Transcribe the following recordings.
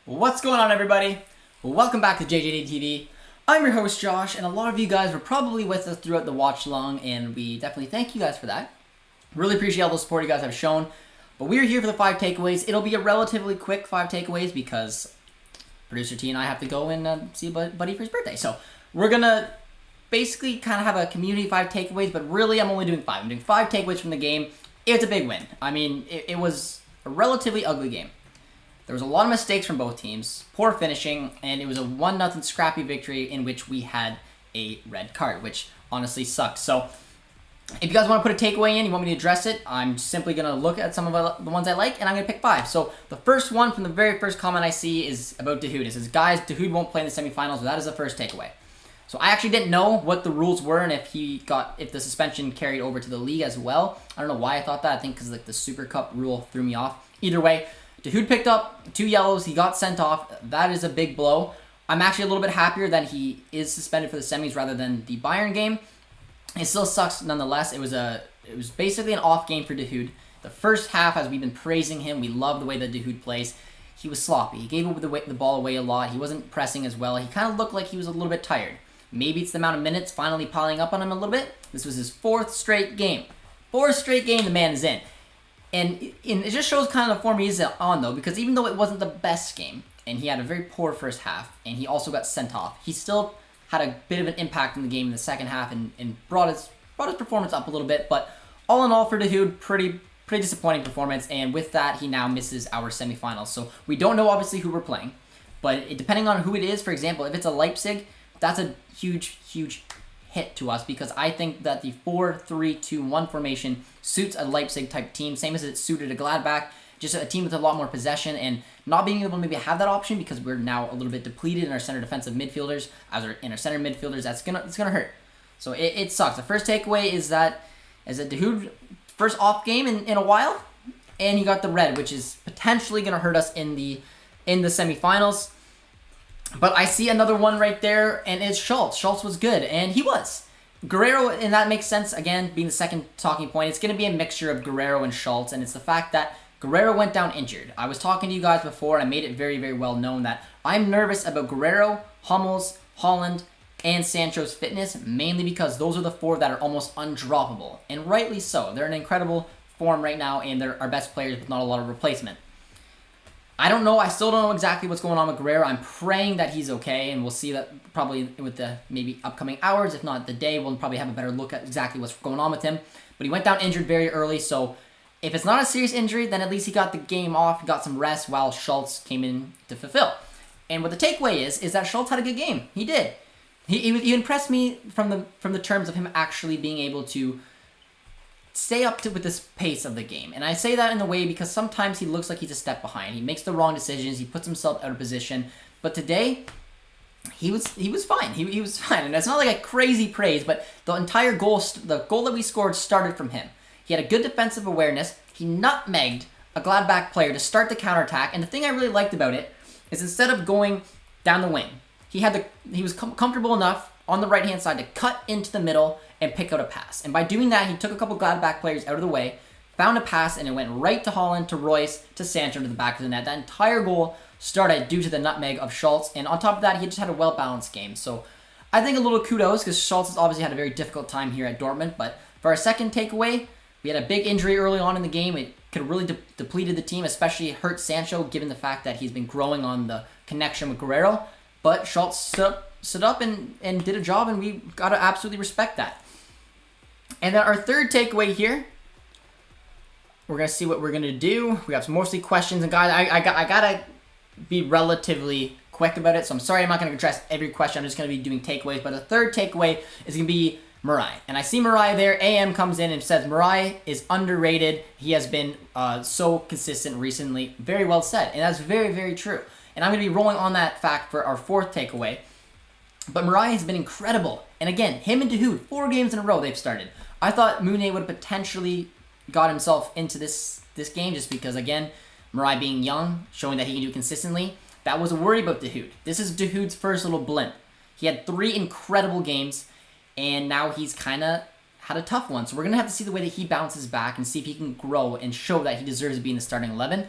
What's going on, everybody? Welcome back to JJD TV. I'm your host, Josh, and a lot of you guys were probably with us throughout the watch long, and we definitely thank you guys for that. Really appreciate all the support you guys have shown. But we're here for the 5 takeaways. It'll be a relatively quick 5 takeaways because producer T and I have to go and see Buddy for his birthday. So we're going to basically kind of have a community 5 takeaways, but really I'm only doing 5. I'm doing 5 takeaways from the game. It's a big win. I mean, it was a relatively ugly game. There was a lot of mistakes from both teams, poor finishing, and it was a 1-0 scrappy victory in which we had a red card, which honestly sucks. So if you guys want to put a takeaway in, you want me to address it, I'm simply going to look at some of the ones I like, and I'm going to pick 5. So the first one from the very first comment I see is about Dahoud. It says, guys, Dahoud won't play in the semifinals, but that is the first takeaway. So I actually didn't know what the rules were and if the suspension carried over to the league as well. I don't know why I thought that. I think because like the Super Cup rule threw me off. Either way, Dahoud picked up 2 yellows. He got sent off. That is a big blow. I'm actually a little bit happier that he is suspended for the semis rather than the Bayern game. It still sucks nonetheless. It was basically an off game for Dahoud. The first half, as we've been praising him, we love the way that Dahoud plays. He was sloppy. He gave the ball away a lot. He wasn't pressing as well. He kind of looked like he was a little bit tired. Maybe it's the amount of minutes finally piling up on him a little bit. This was his 4th straight game. 4th straight game the man is in. And it just shows kind of the form he's on, though, because even though it wasn't the best game, and he had a very poor first half, and he also got sent off, he still had a bit of an impact in the game in the second half and brought his performance up a little bit. But all in all, for Dahoud, pretty disappointing performance, and with that, he now misses our semifinals. So we don't know, obviously, who we're playing, but depending on who it is, for example, if it's a Leipzig, that's a huge hit to us because I think that the 4-3-2-1 formation suits a Leipzig-type team, same as it suited a Gladbach, just a team with a lot more possession and not being able to maybe have that option because we're now a little bit depleted in our center defensive midfielders, in our center midfielders, it's gonna hurt. So it sucks. The first takeaway is that Dahoud first off game in a while, and he got the red, which is potentially gonna hurt us in the semifinals. But I see another one right there, and it's Schultz. Schultz was good, and he was. Guerrero, and that makes sense, again, being the second talking point. It's going to be a mixture of Guerrero and Schultz, and it's the fact that Guerrero went down injured. I was talking to you guys before, and I made it very, very well known that I'm nervous about Guerrero, Hummels, Haaland, and Sancho's fitness, mainly because those are the 4 that are almost undroppable, and rightly so. They're in incredible form right now, and they're our best players with not a lot of replacement. I don't know. I still don't know exactly what's going on with Guerrero. I'm praying that he's okay, and we'll see that probably with the maybe upcoming hours, if not the day, we'll probably have a better look at exactly what's going on with him. But he went down injured very early, so if it's not a serious injury, then at least he got the game off, got some rest while Schultz came in to fulfill. And what the takeaway is that Schultz had a good game. He did. He impressed me from the terms of him actually being able to stay up with this pace of the game. And I say that in a way because sometimes he looks like he's a step behind. He makes the wrong decisions. He puts himself out of position. But today, he was fine. He was fine. And it's not like a crazy praise, but the entire goal, the goal that we scored started from him. He had a good defensive awareness. He nutmegged a Gladbach player to start the counterattack. And the thing I really liked about it is instead of going down the wing, he was comfortable enough on the right-hand side to cut into the middle and pick out a pass. And by doing that, he took a couple Gladbach players out of the way, found a pass, and it went right to Haaland, to Royce, to Sancho, to the back of the net. That entire goal started due to the nutmeg of Schultz, and on top of that, he just had a well-balanced game. So I think a little kudos, because Schultz has obviously had a very difficult time here at Dortmund. But for our second takeaway, we had a big injury early on in the game. It could have really depleted the team, especially hurt Sancho, given the fact that he's been growing on the connection with Guerrero. But Schultz stood up and did a job, and we got to absolutely respect that. And then our third takeaway here, we're going to see what we're going to do. We have some mostly questions, and guys, I got to be relatively quick about it, so I'm sorry I'm not going to address every question. I'm just going to be doing takeaways, but the third takeaway is going to be Morey. And I see Morey there. AM comes in and says Morey is underrated. He has been so consistent recently. Very well said, and that's very, very true. And I'm going to be rolling on that fact for our 4th takeaway. But Morey has been incredible. And again, him and Dahoud, 4 games in a row they've started. I thought Mooney would have potentially got himself into this game just because, again, Morey being young, showing that he can do it consistently. That was a worry about Dahoud. This is Dahoud's first little blimp. He had 3 incredible games, and now he's kind of had a tough one. So we're going to have to see the way that he bounces back and see if he can grow and show that he deserves to be in the starting 11.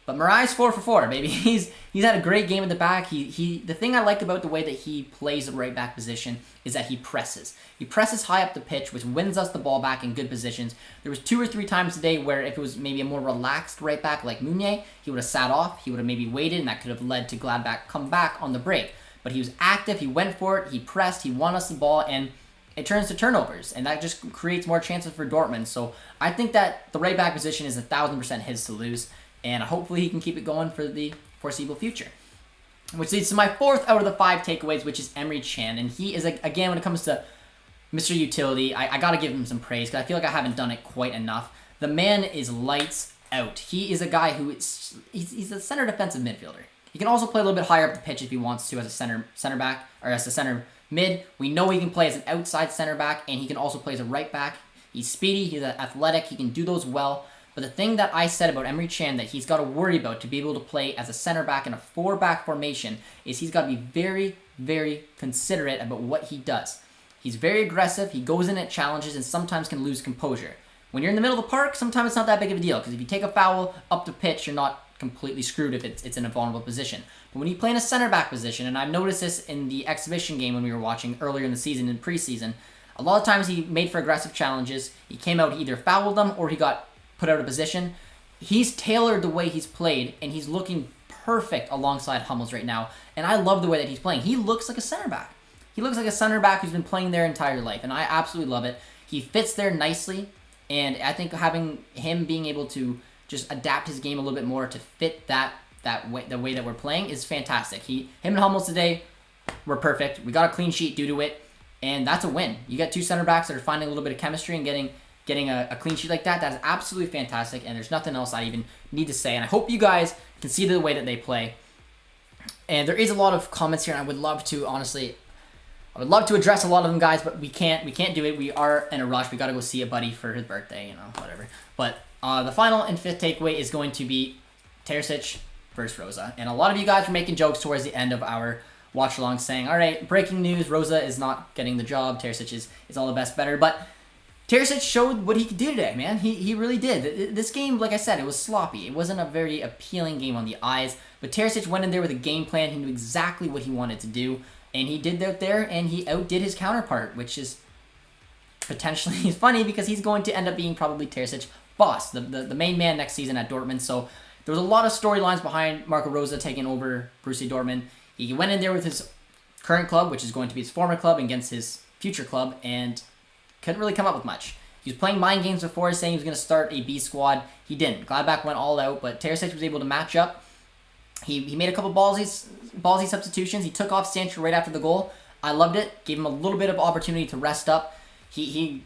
But Morey's 4 for 4, baby. He's had a great game at the back. The thing I like about the way that he plays the right back position is that he presses. He presses high up the pitch, which wins us the ball back in good positions. There was 2 or 3 times today where if it was maybe a more relaxed right back like Meunier, he would have sat off, he would have maybe waited, and that could have led to Gladbach come back on the break. But he was active, he went for it, he pressed, he won us the ball, and it turns to turnovers, and that just creates more chances for Dortmund. So I think that the right back position is 1,000% his to lose, and hopefully he can keep it going for the foreseeable future. Which leads to my 4th out of the 5 takeaways, which is Emre Can. And he is, again, when it comes to Mr. Utility, I got to give him some praise because I feel like I haven't done it quite enough. The man is lights out. He is a guy who he's a center defensive midfielder. He can also play a little bit higher up the pitch if he wants to as a center back, or as a center mid. We know he can play as an outside center back, and he can also play as a right back. He's speedy, he's athletic, he can do those well. But the thing that I said about Emre Can that he's got to worry about to be able to play as a center back in a 4-back formation is he's got to be very, very considerate about what he does. He's very aggressive, he goes in at challenges, and sometimes can lose composure. When you're in the middle of the park, sometimes it's not that big of a deal, because if you take a foul up the pitch, you're not completely screwed if it's in a vulnerable position. But when you play in a center back position, and I've noticed this in the exhibition game when we were watching earlier in the season, in preseason, a lot of times he made for aggressive challenges. He came out, he either fouled them or he got put out of position. He's tailored the way he's played, and he's looking perfect alongside Hummels right now. And I love the way that he's playing. He looks like a center back. He looks like a center back who's been playing their entire life, and I absolutely love it. He fits there nicely, and I think having him being able to just adapt his game a little bit more to fit the way that we're playing is fantastic. Him and Hummels today were perfect. We got a clean sheet due to it, and that's a win. You get 2 center backs that are finding a little bit of chemistry and getting a clean sheet like that. That is absolutely fantastic, and there's nothing else I even need to say. And I hope you guys can see the way that they play. And there is a lot of comments here, and I would love to, honestly, address a lot of them, guys, but we can't do it. We are in a rush. We got to go see a buddy for his birthday, whatever. But the final and 5th takeaway is going to be Terzic versus Rosa. And a lot of you guys were making jokes towards the end of our watch along saying, all right, breaking news, Rosa is not getting the job. Terzic is all the best better. But Terzic showed what he could do today, man. He really did. This game, like I said, it was sloppy. It wasn't a very appealing game on the eyes. But Terzic went in there with a game plan. He knew exactly what he wanted to do. And he did that there, and he outdid his counterpart, which is potentially funny because he's going to end up being probably Terzic boss, the main man next season at Dortmund. So there was a lot of storylines behind Marco Rose taking over Borussia Dortmund. He went in there with his current club, which is going to be his former club, against his future club, and couldn't really come up with much. He was playing mind games before, saying he was going to start a B squad. He didn't. Gladbach went all out, but Terzic was able to match up. He made a couple ballsy substitutions. He took off Sancho right after the goal. I loved it. Gave him a little bit of opportunity to rest up. He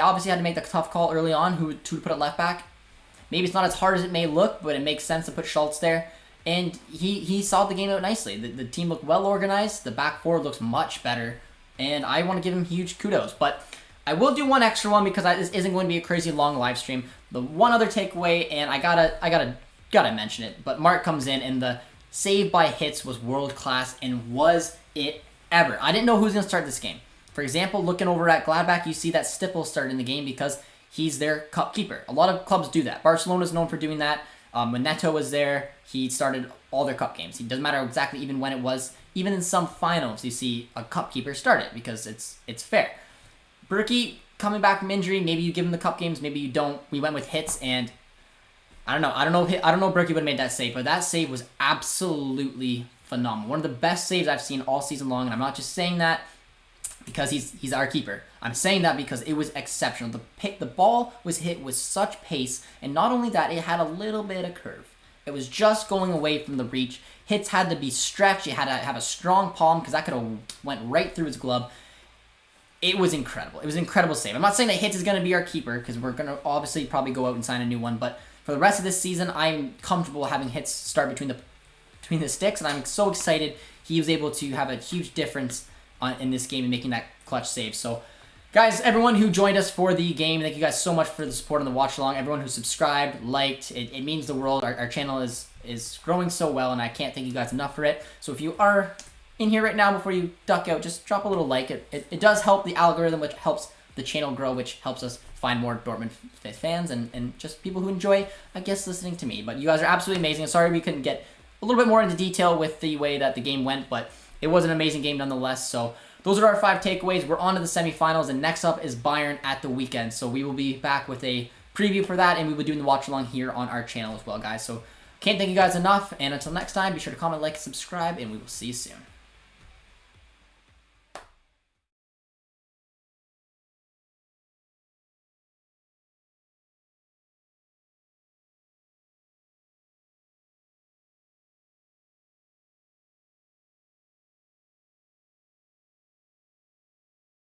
obviously had to make the tough call early on who to put at left back. Maybe it's not as hard as it may look, but it makes sense to put Schultz there. And he saw the game out nicely. The team looked well organized. The back four looks much better. And I want to give him huge kudos. But I will do one extra one because this isn't going to be a crazy long live stream. The one other takeaway, and I gotta mention it, but Mark comes in and the save by Hitz was world class, and was it ever. I didn't know who was going to start this game. For example, looking over at Gladbach, you see that Stippel started in the game because he's their cup keeper. A lot of clubs do that. Barcelona's known for doing that. When Neto was there, he started all their cup games. It doesn't matter exactly even when it was. Even in some finals, you see a cup keeper start it because it's fair. Berkey coming back from injury, maybe you give him the cup games, maybe you don't. We went with Hitz, and I don't know if Berkey would have made that save, but that save was absolutely phenomenal. One of the best saves I've seen all season long, and I'm not just saying that because he's our keeper. I'm saying that because it was exceptional. The ball was hit with such pace, and not only that, it had a little bit of curve. It was just going away from the reach. Hitz had to be stretched. He had to have a strong palm because that could have went right through his glove. It was incredible. It was an incredible save. I'm not saying that Hitz is going to be our keeper because we're going to obviously probably go out and sign a new one, but for the rest of this season, I'm comfortable having Hitz start between the sticks, and I'm so excited he was able to have a huge difference in this game and making that clutch save. So, guys, everyone who joined us for the game, thank you guys so much for the support and the watch along. Everyone who subscribed, liked, it means the world. Our channel is growing so well, and I can't thank you guys enough for it. So if you are in here right now, before you duck out, just drop a little like. It does help the algorithm, which helps the channel grow, which helps us find more Dortmund fans and just people who enjoy, I guess, listening to me. But you guys are absolutely amazing. Sorry we couldn't get a little bit more into detail with the way that the game went, but it was an amazing game nonetheless. So those are our 5 takeaways. We're on to the semifinals, and next up is Bayern at the weekend. So we will be back with a preview for that, and we will be doing the watch along here on our channel as well, guys. So can't thank you guys enough, and until next time, be sure to comment, like, and subscribe, and we will see you soon.